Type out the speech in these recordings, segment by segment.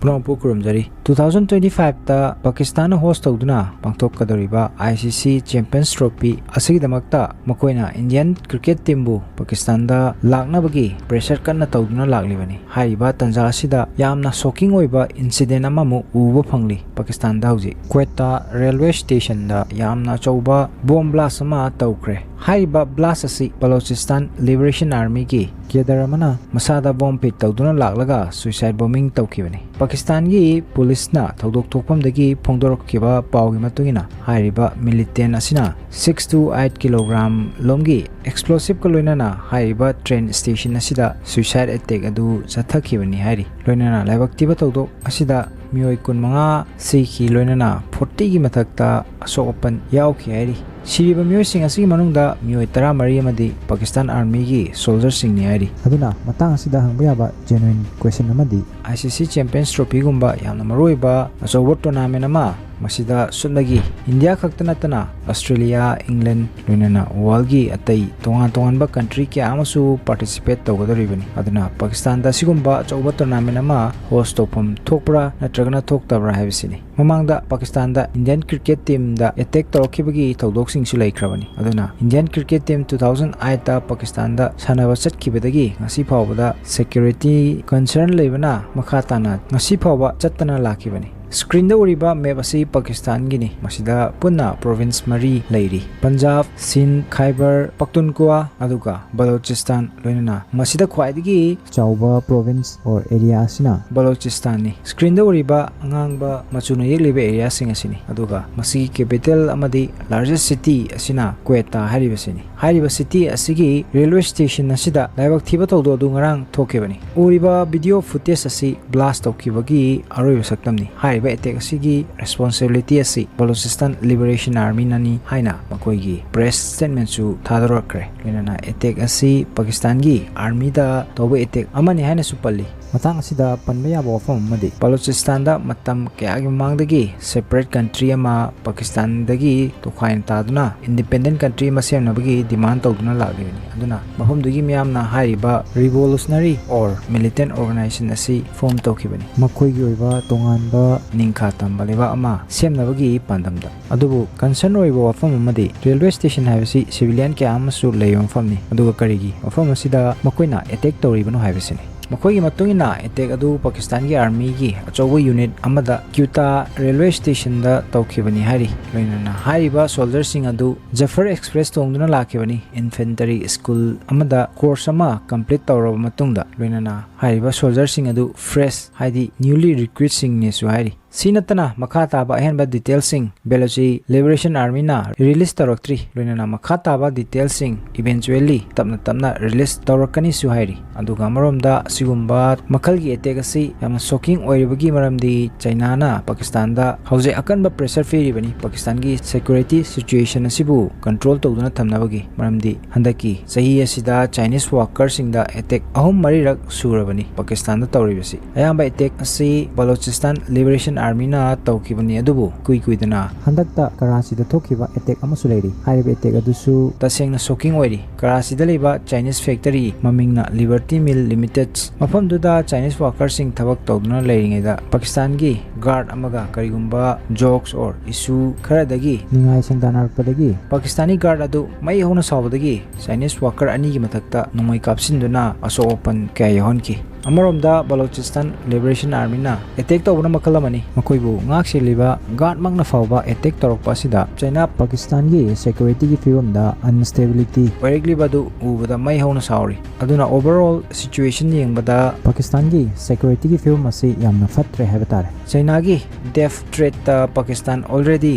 ꯄꯨꯅꯥꯄꯨ ꯈꯨꯔꯨꯝꯖꯔꯤ 2025ꯇ ꯄꯥꯀꯤꯁꯇꯥꯟꯅ ꯍꯣꯁ ꯇꯧꯗꯨꯅ ꯄꯥꯡꯊꯣꯛꯀꯗꯧꯔꯤꯕ ICC champions trophy ꯑꯁꯤꯒꯤꯗꯃꯛꯇ ꯃꯈꯣꯏꯅ ꯏꯟꯗꯤꯌꯟ ꯀ꯭ꯔꯤꯀꯦꯠ ꯇꯤꯝꯕꯨ ꯄꯥꯀꯤꯁꯇꯥꯟꯗ ꯂꯥꯛꯅꯕꯒꯤ ꯄ꯭ꯔꯦꯁꯔ ꯀꯟꯅ ꯇꯧꯗꯨꯅ ꯂꯥꯛꯂꯤꯕꯅꯤ ꯍꯥꯏꯔꯤꯕ ꯇꯟꯖꯥ ꯑꯁꯤꯗ ꯌꯥꯝꯅ ꯁꯣꯀꯤꯡ ꯑꯣꯏꯕ ꯏꯟꯁꯤꯗꯦꯟ ꯑꯃꯃꯨꯛ ꯎꯕ ꯐꯪꯂꯤ ꯄꯥꯀꯤꯁꯇꯥꯟꯗ ꯍꯧꯖꯤꯛ Quetta ꯔꯦꯜꯋꯦ ꯁ꯭ꯇꯦꯁꯟꯗ ꯌꯥꯝꯅ ꯑꯆꯧꯕ ꯕꯣꯝ ꯕ꯭ꯂꯥꯁ ꯑꯃ ꯇꯧꯈ꯭ꯔꯦ ꯍꯥꯏꯔꯤꯕ ꯕ꯭ꯂꯥꯁ ꯑꯁꯤ Balochistan Liberation Armyꯒꯤ ꯀꯦꯗꯔ ꯑꯃꯅ ꯃꯁꯥꯗ ꯕꯣꯝ ꯐꯤꯠ ꯇꯧꯗꯨꯅ ꯂꯥꯛꯂꯒ ꯁꯨꯏꯁꯥꯏꯗ ꯕꯣꯝꯕꯤꯡ ꯇꯧꯈꯤꯕꯅꯤ ꯄꯥꯀꯤꯁꯇꯥꯟꯒꯤ ꯄꯨꯂꯤꯁꯅ ꯊꯧꯗꯣꯛ ꯊꯣꯛꯐꯝꯗꯒꯤ ꯐꯣꯡꯗꯣꯔꯛꯈꯤꯕ ꯄꯥꯎꯒꯤ ꯃꯇꯨꯡꯏꯟꯅ ꯍꯥꯏꯔꯤꯕ ꯃꯤꯂꯤꯇꯦꯟ ꯑꯁꯤꯅ 6 to 8 ꯀꯤꯂꯣꯒ꯭ꯔꯥꯝ ꯂꯣꯝꯒꯤ ꯑꯦꯛꯁꯄ꯭ꯂꯣꯁꯤꯚꯀ ꯂꯣꯏꯅꯅ ꯍꯥꯏꯔꯤꯕ ꯇ꯭ꯔꯦꯟ ꯁ꯭ꯇꯦꯁꯟ ꯑꯁꯤꯗ ꯁꯨꯏꯁꯥꯏꯗ ꯑꯦꯇꯦꯛ ꯑꯗꯨ ꯆꯠꯊꯈꯤꯕꯅꯤ ꯍꯥꯏꯔꯤ ꯂꯣꯏꯅꯅ ꯂꯥꯏꯕꯛ ꯊꯤꯕ ꯊꯧꯗꯣꯛ ꯑꯁꯤꯗ ꯃꯤꯑꯣꯏ 25 ꯁꯤꯈꯤ ꯂꯣꯏꯅꯅ 40ꯒꯤ ꯃꯊꯛꯇ ꯑꯁꯣꯛ ꯑꯄꯟ ꯌꯥꯎꯈꯤ ꯍꯥꯏꯔꯤ ꯁꯤꯔꯤꯕ ꯃꯤꯑꯣꯏꯁꯤꯡ ꯑꯁꯤꯒꯤ ꯃꯅꯨꯡꯗ ꯃꯤꯑꯣꯏ 13 ꯑꯃꯗꯤ ꯄꯥꯀꯤꯁꯇꯥꯟ ꯑꯥꯔꯃꯤꯒꯤ ꯁꯣꯜꯖꯔꯁꯤꯡꯅꯤ ꯍꯥꯏꯔꯤ ꯑꯗꯨꯅ ꯃꯇꯥꯡ ꯑꯁꯤꯗ ꯍꯪꯕ ꯌꯥꯕ ꯖꯦꯅꯨꯏꯟ ꯀ꯭ꯋꯦꯁꯟ ꯑꯃꯗꯤ ICC ꯆꯦꯝꯄꯤꯌꯟꯁ ꯇ꯭ꯔꯣꯐꯤꯒꯨꯝꯕ ꯌꯥꯝꯅ ꯃꯔꯨꯑꯣꯏꯕ ꯑꯆꯧꯕ ꯇꯣꯔꯅꯥꯃꯦꯟ ꯑꯃ ꯃꯁꯤꯗ ꯁꯨꯞꯅꯒꯤ ꯏꯟꯗꯤꯌꯥ ꯈꯛꯇ ꯅꯠꯇꯅ ꯑꯁꯇ꯭ꯔꯦꯂꯤꯌꯥ ꯏꯪꯂꯦꯟ ꯂꯣꯏꯅꯅ ꯋꯥꯔꯜꯒꯤ ꯑꯇꯩ ꯇꯣꯉꯥꯟꯕ ꯀꯟꯇ꯭ꯔꯤ ꯀꯌꯥ ꯑꯃꯁꯨ ꯄꯥꯔꯇꯤꯁꯤꯄꯦꯠ ꯇꯧꯒꯗꯧꯔꯤꯕꯅꯤ ꯑꯗꯨꯅ ꯄꯥꯀꯤꯁꯇꯥꯟꯗ ꯑꯁꯤꯒꯨꯝꯕ ꯑꯆꯧꯕ ꯇꯣꯔꯅꯥꯃꯦꯟ ꯑꯃ ꯍꯣꯁ ꯇꯧꯐꯝ ꯊꯣꯛꯄ꯭ꯔꯥ ꯅꯠꯇ꯭ꯔꯒꯅ ꯊꯣꯛꯇꯕ꯭ꯔꯥ ꯍꯥꯏꯕꯁꯤꯅꯤ ꯃꯃꯥꯡꯗ ꯄꯥꯀꯤꯁꯇꯥꯟꯗ ꯏꯟꯗꯤꯌꯟ ꯀ꯭ꯔꯤꯀꯦꯠ ꯇꯤꯝꯗ ꯑꯦꯇꯦꯛ ꯇꯧꯔꯛꯈꯤꯕꯒꯤ ꯊꯧꯗꯣꯛꯁꯤꯡꯁꯨ ꯂꯩꯈ꯭ꯔꯕꯅꯤ ꯑꯗꯨꯅ ꯏꯟꯗꯤꯌꯟ ꯀ꯭ꯔꯤꯀꯦꯠ ꯇꯤꯝ 2008ꯇ ꯄꯥꯀꯤꯁꯇꯥꯟꯗ ꯁꯥꯟꯅꯕ ꯆꯠꯈꯤꯕꯗꯒꯤ ꯉꯁꯤ ꯐꯥꯎꯕꯗ ꯁꯦꯀ꯭ꯌꯨꯔꯤꯇꯤ ꯀꯟꯁꯔꯟ ꯂꯩꯕꯅ ꯃꯈꯥ ꯇꯥꯅ ꯉꯁꯤ ꯐꯥꯎꯕ ꯆꯠꯇꯅ ꯂꯥꯛꯈꯤꯕꯅꯤ ꯁ꯭ꯀ꯭ꯔꯤꯟꯗ ꯎꯔꯤꯕ ꯃꯦꯞ ꯑꯁꯤ ꯄꯥꯀꯤꯁꯇꯥꯟꯒꯤꯅꯤ ꯃꯁꯤꯗ ꯄꯨꯟꯅ ꯄ꯭ꯔꯣꯚꯤꯟꯁ 4 ꯂꯩꯔꯤ ꯄꯟꯖꯥꯕ ꯁꯤꯟꯙ ꯈꯥꯏꯕꯔ ꯄꯈꯇꯨꯟꯈ꯭ꯋꯥ ꯑꯗꯨꯒ ꯕꯂꯣꯆꯤꯁꯇꯥꯟ ꯂꯣꯏꯅꯅ ꯃꯁꯤꯗ ꯈ꯭ꯋꯥꯏꯗꯒꯤ ꯆꯥꯎꯕ ꯄ꯭ꯔꯣꯚꯤꯟꯁ ꯑꯣꯔ ꯑꯦꯔꯤꯌꯥ ꯑꯁꯤꯅ ꯕꯂꯣꯆꯤꯁꯇꯥꯟꯅꯤ ꯁ꯭ꯀ꯭ꯔꯤꯟꯗ ꯎꯔꯤꯕ ꯑꯉꯥꯡꯕ ꯃꯆꯨꯅ ꯌꯦꯛꯂꯤꯕ ꯑꯦꯔꯤꯌꯥꯁꯤꯡ ꯑꯁꯤꯅꯤ ꯑꯗꯨꯒ ꯃꯁꯤꯒꯤ ꯀꯦꯄꯤꯇꯦꯜ ꯑꯃꯗꯤ ꯂꯥꯔꯖꯦꯁ ꯁꯤꯇꯤ ꯑꯁꯤꯅ Quetta ꯍꯥꯏꯔꯤꯕꯁꯤꯅꯤ ꯍꯥꯏꯔꯤꯕ ꯁꯤꯇꯤ ꯑꯁꯤꯒꯤ ꯔꯦꯜꯋꯦ ꯁ꯭ꯇꯦꯁꯟ ꯑꯁꯤꯗ ꯂꯥꯏꯕꯛ ꯊꯤꯕ ꯊꯧꯗꯣꯛ ꯑꯗꯨ ꯉꯔꯥꯡ ꯊꯣꯛꯈꯤꯕꯅꯤ ꯎꯔꯤꯕ ꯚꯤꯗꯤꯑꯣ ꯐꯨꯇꯦꯖ ꯑꯁꯤ ꯕ꯭ꯂꯥꯁ ꯇꯧꯈꯤꯕꯒꯤ ꯑꯔꯣꯏꯕ ꯁꯛꯇꯝꯅꯤ ꯍꯥꯏꯔꯤꯕ ꯑꯦꯇꯦꯛ ꯑꯁꯤꯒꯤ ꯔꯦꯁꯄꯣꯟꯁꯤꯕꯤꯂꯤꯇꯤ ꯑꯁꯤ Balochistan Liberation Armyꯅꯅꯤ ꯍꯥꯏꯅ ꯃꯈꯣꯏꯒꯤ ꯄ꯭ꯔꯦꯁ ꯁ꯭ꯇꯦꯠꯃꯦꯟꯠꯁꯨ ꯊꯥꯗꯣꯔꯛꯈ꯭ꯔꯦ ꯂꯣꯏꯅꯅ ꯑꯦꯇꯦꯛ ꯑꯁꯤ ꯄꯥꯀꯤꯁꯇꯥꯟꯒꯤ ꯑꯥꯔꯃꯤꯗ ꯇꯧꯕ ꯑꯦꯇꯦꯛ ꯑꯃꯅꯤ ꯍꯥꯏꯅꯁꯨ ꯄꯜꯂꯤ ꯃꯇꯥꯡ ꯑꯁꯤꯗ ꯄꯟꯕ ꯌꯥꯕ ꯋꯥꯐꯝ ꯑꯃꯗꯤ Balochistan ꯃꯇꯝ ꯀꯌꯥꯒꯤ ꯃꯃꯥꯡꯗꯒꯤ ꯁꯦꯄꯔꯦꯠ ꯀꯟꯇ꯭ꯔꯤ ꯑꯃ ꯄꯥꯀꯤꯁꯇꯥꯟꯗꯒꯤ ꯇꯣꯈꯥꯏꯅ ꯇꯥꯗꯨꯅ ꯏꯟꯗꯤꯄꯦꯟꯗꯦꯟꯠ ꯀꯟꯇ꯭ꯔꯤ ꯑꯃ ꯁꯦꯝꯅꯕꯒꯤ ꯗꯤꯃꯥꯟ ꯇꯧꯗꯨꯅ ꯂꯥꯛꯂꯤꯕꯅꯤ ꯑꯗꯨꯅ ꯃꯐꯝꯗꯨꯒꯤ ꯃꯤꯌꯥꯝꯅ ꯍꯥꯏꯔꯤꯕ ꯔꯤꯚꯣꯂꯨꯁꯅꯔꯤ ꯑꯣꯔ ꯃꯤꯂꯤꯇꯦꯟꯠ ꯑꯣꯔꯒꯅꯥꯏꯖꯦꯁꯟ ꯑꯁꯤ ꯐꯣꯔꯝ ꯇꯧꯈꯤꯕꯅꯤ ꯃꯈꯣꯏꯒꯤ ꯑꯣꯏꯕ ꯇꯣꯉꯥꯟꯕ ꯅꯤꯡꯈꯥ ꯇꯝꯕ ꯂꯩꯕꯥꯛ ꯑꯃ ꯁꯦꯝꯅꯕꯒꯤ ꯄꯥꯟꯗꯝꯗ ꯑꯗꯨꯕꯨ ꯀꯟꯁꯔꯟ ꯑꯣꯏꯕ ꯋꯥꯐꯝ ꯑꯃꯗꯤ ꯔꯦꯜꯋꯦ ꯁ꯭ꯇꯦꯁꯟ ꯍꯥꯏꯕꯁꯤ ꯁꯤꯚꯤꯂꯤꯌꯟ ꯀꯌꯥ ꯑꯃꯁꯨ ꯂꯩꯕ ꯃꯐꯝꯅꯤ ꯑꯗꯨꯒ ꯀꯔꯤꯒꯤ ꯃꯐꯝ ꯑꯁꯤꯗ ꯃꯈꯣꯏꯅ ꯑꯦꯇꯦꯛ ꯇꯧꯔꯤꯕꯅꯣ ꯍꯥꯏꯕꯁꯤꯅꯤ ꯃꯈꯣꯏꯒꯤ ꯃꯇꯨꯡꯏꯟꯅ ꯑꯦꯇꯦꯛ ꯑꯗꯨ ꯄꯥꯀꯤꯁꯇꯥꯟꯒꯤ ꯑꯥꯔꯃꯤꯒꯤ ꯑꯆꯧꯕ ꯌꯨꯅꯤꯠ ꯑꯃꯗ Quetta ꯔꯦꯜꯋꯦ ꯁ꯭ꯇꯦꯁꯟꯗ ꯇꯧꯈꯤꯕꯅꯤ ꯍꯥꯏꯔꯤ ꯂꯣꯏꯅꯅ ꯍꯥꯏꯔꯤꯕ ꯁꯣꯜꯖꯔꯁꯤꯡ ꯑꯗꯨ ꯖꯐꯔ ꯑꯦꯛꯁꯄ꯭ꯔꯦꯁ ꯇꯣꯡꯗꯨꯅ ꯂꯥꯛꯈꯤꯕꯅꯤ ꯏꯟꯐꯦꯟꯇꯔꯤ ꯁ꯭ꯀꯨꯜ ꯑꯃꯗ ꯀꯣꯔꯁ ꯑꯃ ꯀꯝꯄ꯭ꯂꯤꯠ ꯇꯧꯔꯕ ꯃꯇꯨꯡꯗ ꯂꯣꯏꯅꯅ ꯍꯥꯏꯔꯤꯕ ꯁꯣꯜꯖꯔꯁꯤꯡ ꯑꯗꯨ ꯐ꯭ꯔꯦꯁ ꯍꯥꯏꯗꯤ ꯅ꯭ꯌꯨꯂꯤ ꯔꯤꯀ꯭ꯔꯨꯏꯠꯁꯤꯡꯅꯦꯁꯨ ꯍꯥꯏꯔꯤ ꯁꯤ ꯅꯠꯇꯅ ꯃꯈꯥ ꯇꯥꯕ ꯑꯍꯦꯟꯕ ꯗꯤꯇꯦꯜꯁꯤꯡ Balochi Liberation Armyꯅ ꯔꯤꯂꯤꯁ ꯇꯧꯔꯛꯇ꯭ꯔꯤ ꯂꯣꯏꯅꯅ ꯃꯈꯥ ꯇꯥꯕ ꯗꯤꯇꯦꯜꯁꯤꯡ ꯏꯚꯦꯟꯆꯨꯑꯦꯜꯂꯤ ꯇꯞꯅ ꯔꯤꯂꯤꯁ ꯇꯧꯔꯛꯀꯅꯤꯁꯨ ꯍꯥꯏꯔꯤ ꯑꯗꯨꯒ ꯑꯃꯔꯣꯝꯗ ꯑꯁꯤꯒꯨꯝꯕ ꯃꯈꯜꯒꯤ ꯑꯦꯇꯦꯛ ꯑꯁꯤ ꯌꯥꯝꯅ ꯁꯣꯀꯤꯡ ꯑꯣꯏꯔꯤꯕꯒꯤ ꯃꯔꯝꯗꯤ ꯆꯥꯏꯅꯥꯅ ꯄꯥꯀꯤꯁꯇꯥꯟꯗ ꯍꯧꯖꯤꯛ ꯑꯀꯟꯕ ꯄ꯭ꯔꯦꯁꯔ ꯄꯤꯔꯤꯕꯅꯤ ꯄꯥꯀꯤꯁꯇꯥꯟꯒꯤ ꯁꯦꯀ꯭ꯌꯨꯔꯤꯇꯤ ꯁꯤꯆꯨꯑꯦꯁꯟ ꯑꯁꯤꯕꯨ ꯀꯟꯇ꯭ꯔꯣꯜ ꯇꯧꯗꯨꯅ ꯊꯝꯅꯕꯒꯤ ꯃꯔꯝꯗꯤ ꯍꯟꯗꯛꯀꯤ ꯆꯍꯤ ꯑꯁꯤꯗ ꯆꯥꯏꯅꯤꯁ ꯋꯥꯔꯀꯔꯁꯤꯡꯗ ꯑꯦꯇꯦꯛ 3-4ꯔꯛ ꯁꯨꯔꯕꯅꯤ ꯄꯥꯀꯤꯁꯇꯥꯟꯗ ꯇꯧꯔꯤꯕꯁꯤ ꯑꯌꯥꯝꯕ ꯑꯦꯇꯦꯛ ꯑꯁꯤ Balochistan Liberation Armyꯅ ꯇꯧꯈꯤꯕꯅꯤ ꯑꯗꯨꯕꯨ ꯀꯨꯏꯗꯅ ꯍꯟꯗꯛꯇ ꯀꯔꯥꯆꯤꯗ ꯊꯣꯛꯈꯤꯕ ꯑꯦꯇꯦꯛ ꯑꯃꯁꯨ ꯂꯩꯔꯤ ꯍꯥꯏꯔꯤꯕ ꯑꯦꯇꯦꯛ ꯑꯗꯨꯁꯨ ꯇꯁꯦꯡꯅ ꯁꯣꯀꯤꯡ ꯑꯣꯏꯔꯤ ꯀꯔꯥꯆꯤꯗ ꯂꯩꯕ ꯆꯥꯏꯅꯤꯁ ꯐꯦꯛꯇꯔꯤ ꯃꯃꯤꯡꯅ ꯂꯤꯕꯔꯇꯤ ꯃꯤꯜ ꯂꯤꯃꯤꯇꯦꯗ ꯃꯐꯝꯗꯨꯗ ꯆꯥꯏꯅꯤꯁ ꯋꯥꯔꯀꯔꯁꯤꯡ ꯊꯕꯛ ꯇꯧꯗꯨꯅ ꯂꯩꯔꯤꯉꯩꯗ ꯄꯥꯀꯤꯁꯇꯥꯟꯒꯤ ꯒꯥꯔꯗ ꯑꯃꯒ ꯀꯔꯤꯒꯨꯝꯕ ꯖꯣꯛꯁ ꯑꯣꯔ ꯏꯁꯨ ꯈꯔꯗꯒꯤ ꯅꯤꯡꯉꯥꯏ ꯁꯪꯗꯥꯅꯔꯛꯄꯗꯒꯤ ꯄꯥꯀꯤꯁꯇꯥꯅꯤ ꯒꯥꯔꯗ ꯑꯗꯨ ꯃꯩ ꯍꯧꯅ ꯁꯥꯎꯕꯗꯒꯤ ꯆꯥꯏꯅꯤꯁ ꯋꯥꯔꯀꯔ 2ꯒꯤ ꯃꯊꯛꯇ ꯅꯣꯡꯃꯩ ꯀꯥꯞꯁꯤꯟꯗꯨꯅ ꯑꯁꯣꯛ ꯑꯄꯟ ꯀꯌꯥ ꯌꯥꯎꯍꯟꯈꯤ ꯑꯃꯔꯣꯝꯗ Balochistan Liberation Armyꯅ ꯑꯦꯇꯦꯛ ꯇꯧꯕꯅ ꯃꯈꯜ ꯑꯃꯅꯤ ꯃꯈꯣꯏꯕꯨ ꯉꯥꯛꯁꯦꯜꯂꯤꯕ ꯒꯥꯔꯗꯃꯛꯅ ꯐꯥꯎꯕ ꯑꯦꯇꯦꯛ ꯇꯧꯔꯛꯄ ꯑꯁꯤꯗ ꯆꯥꯏꯅꯥ ꯄꯥꯀꯤꯁꯇꯥꯟꯒꯤ ꯁꯦꯀ꯭ꯌꯨꯔꯤꯇꯤꯒꯤ ꯐꯤꯕꯝꯗ ꯑꯟꯁꯇꯦꯕꯤꯂꯤꯇꯤ ꯑꯣꯏꯔꯛꯂꯤꯕꯗꯨ ꯎꯕꯗ ꯃꯩ ꯍꯧꯅ ꯁꯥꯎꯔꯤ ꯑꯗꯨꯅ ꯑꯣꯚꯔꯑꯣꯜ ꯁꯤꯆꯨꯑꯦꯁꯟ ꯌꯦꯡꯕꯗ ꯄꯥꯀꯤꯁꯇꯥꯟꯒꯤ ꯁꯦꯀ꯭ꯌꯨꯔꯤꯇꯤꯒꯤ ꯐꯤꯕꯝ ꯑꯁꯤ ꯌꯥꯝꯅ ꯐꯠꯇ꯭ꯔꯦ ꯍꯥꯏꯕ ꯇꯥꯔꯦ ꯆꯥꯏꯅꯥꯒꯤ ꯗꯦꯐ ꯊ꯭ꯔꯦꯠꯇ ꯄꯥꯀꯤꯁꯇꯥꯟ ꯑꯣꯜꯔꯦꯗꯤ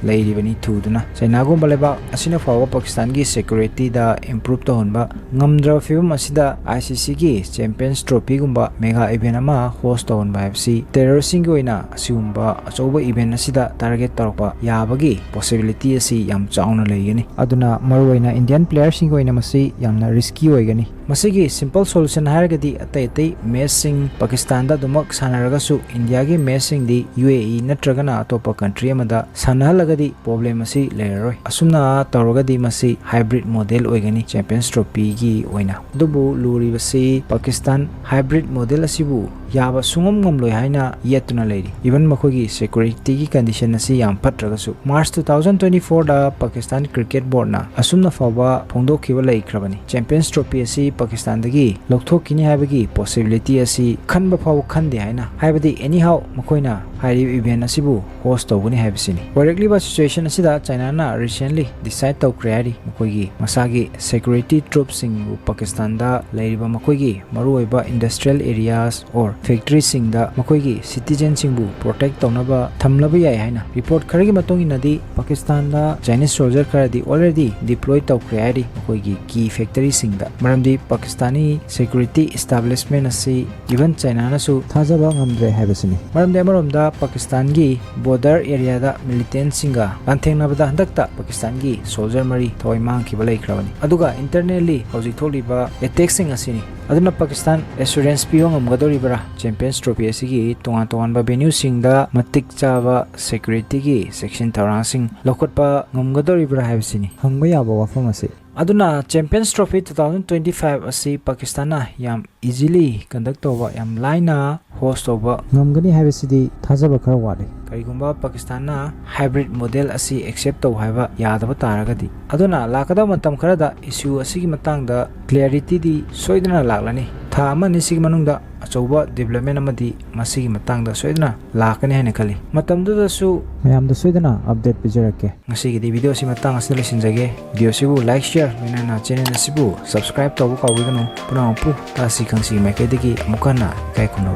ꯂꯩꯔꯤꯕꯅꯤ ꯊꯨꯗꯨꯅ ꯆꯥꯏꯅꯥꯒꯨꯝꯕ ꯂꯩꯕꯥꯛ ꯑꯁꯤꯅ ꯐꯥꯎꯕ ꯄꯥꯀꯤꯁꯇꯥꯟꯒꯤ ꯁꯦꯀ꯭ꯌꯨꯔꯤꯇꯤꯗ ꯏꯝꯄ꯭ꯔꯨꯚ ꯇꯧꯍꯟꯕ ꯉꯝꯗ꯭ꯔꯕ ꯐꯤꯕꯝ ꯑꯁꯤꯗ ICCꯒꯤ ꯆꯦꯝꯄꯤꯌꯟꯁ ꯇ꯭ꯔꯣꯐꯤꯒꯨꯝꯕ ꯃꯦꯒꯥ ꯏꯚꯦꯟ ꯑꯃ ꯍꯣꯁ ꯇꯧꯍꯟꯕ ꯍꯥꯏꯕꯁꯤ ꯇꯦꯔꯔꯁꯤꯡꯒꯤ ꯑꯣꯏꯅ ꯑꯁꯤꯒꯨꯝꯕ ꯑꯆꯧꯕ ꯏꯚꯦꯟ ꯑꯁꯤꯗ ꯇꯥꯔꯒꯦꯠ ꯇꯧꯔꯛꯄ ꯌꯥꯕꯒꯤ ꯄꯣꯁꯤꯕꯤꯂꯤꯇꯤ ꯑꯁꯤ ꯌꯥꯝ ꯆꯥꯎꯅ ꯂꯩꯒꯅꯤ ꯑꯗꯨꯅ ꯃꯔꯨꯑꯣꯏꯅ ꯏꯟꯗꯤꯌꯟ ꯄ꯭ꯂꯦꯌꯔꯁꯤꯡꯒꯤ ꯑꯣꯏꯅ ꯃꯁꯤ ꯌꯥꯝꯅ ꯔꯤꯁꯀꯤ ꯑꯣꯏꯒꯅꯤ ꯃꯁꯤꯒꯤ ꯁꯤꯝꯄꯜ ꯁꯣꯂꯨꯁꯟ ꯍꯥꯏꯔꯒꯗꯤ ꯑꯇꯩ ꯃꯦꯆꯁꯤꯡ ꯄꯥꯀꯤꯁꯇꯥꯟꯗ ꯑꯗꯨꯃꯛ ꯁꯥꯟꯅꯔꯒꯁꯨ ꯏꯟꯗꯤꯌꯥꯒꯤ ꯃꯦꯆꯁꯤꯡꯗꯤ UAE ꯅꯠꯇ꯭ꯔꯒꯅ ꯑꯇꯣꯞꯄ ꯀꯟꯇ꯭ꯔꯤ ꯑꯃꯗ ꯁꯥꯟꯅꯍꯜꯂꯒꯗꯤ ꯄ꯭ꯔꯣꯕ꯭ꯂꯦꯝ ꯑꯁꯤ ꯂꯩꯔꯔꯣꯏ ꯑꯁꯨꯝꯅ ꯇꯧꯔꯒꯗꯤ ꯃꯁꯤ ꯍꯥꯏꯕ꯭ꯔꯤꯗ ꯃꯣꯗꯦꯜ ꯑꯣꯏꯒꯅꯤ ꯆꯦꯝꯄꯤꯌꯟꯁ ꯇ꯭ꯔꯣꯐꯤꯒꯤ ꯑꯣꯏꯅ ꯑꯗꯨꯕꯨ ꯂꯨꯔꯤꯕꯁꯤ ꯄꯥꯀꯤꯁꯇꯥꯟ ꯍꯥꯏꯕ꯭ꯔꯤꯗ ꯃꯣꯗꯦꯜ ꯑꯁꯤꯕꯨ yaba sungam ngamloi haina yetuna leiri even makhogi security gi condition asi yam patragasu March 2024 da Pakistan Cricket Board na asumna fawa phongdokhiba laikhrabani Champions Trophy asi Pakistan dagi lokthokini haibagi possibility asi khanba faw khande haina haibadi anyhow makoina hairi event asibu host tawgani haibisini directly ba situation asida China na recently decide taw create makoigi masagi security troops sing Pakistan da lairiba makoigi maruoiba industrial areas or factories sing da makoigi citizens singbu protect tawnaba thamlaba yai haina report kharagi matong inadi Pakistan da Chinese soldier kharadi already deploy taw create makoigi key factory sing da maramdi Pakistani security establishment asi even China na su thajaba ngamdre haibisini maramdi amaramda Pakistan gi border area da militant singa antengnabada handakta Pakistan gi soldier mari thoi mang ki balai khrabani aduga internally hojik tholiba attack sing asini aduna Pakistan assurance piong amgadori bara Champions Trophy asigi tongan ba venue singda matik chaba security gi section tharang sing lokotpa ngamgadori bara haibisini hangba yaba wafam ase aduna Champions Trophy 2025 asi Pakistan na yam easily conduct over yam line host over ngamgani haibisidi thajaba khara wale kaigumba Pakistan na hybrid model asi accept to haiba yadaba taragadi aduna lakada matam kharada issue asigi matangda clarity di soidana laklani tha amani sigi manungda achauba development amadi masigi matangda soidana lakani haina khali matamdu da su mayam da soidana update pijarake ngasigi di video si matang asile sinjage video sibu like share na channel sibu subscribe to ka wigano puna pu Tasi Khangsi mai kai digi mukana kai kuno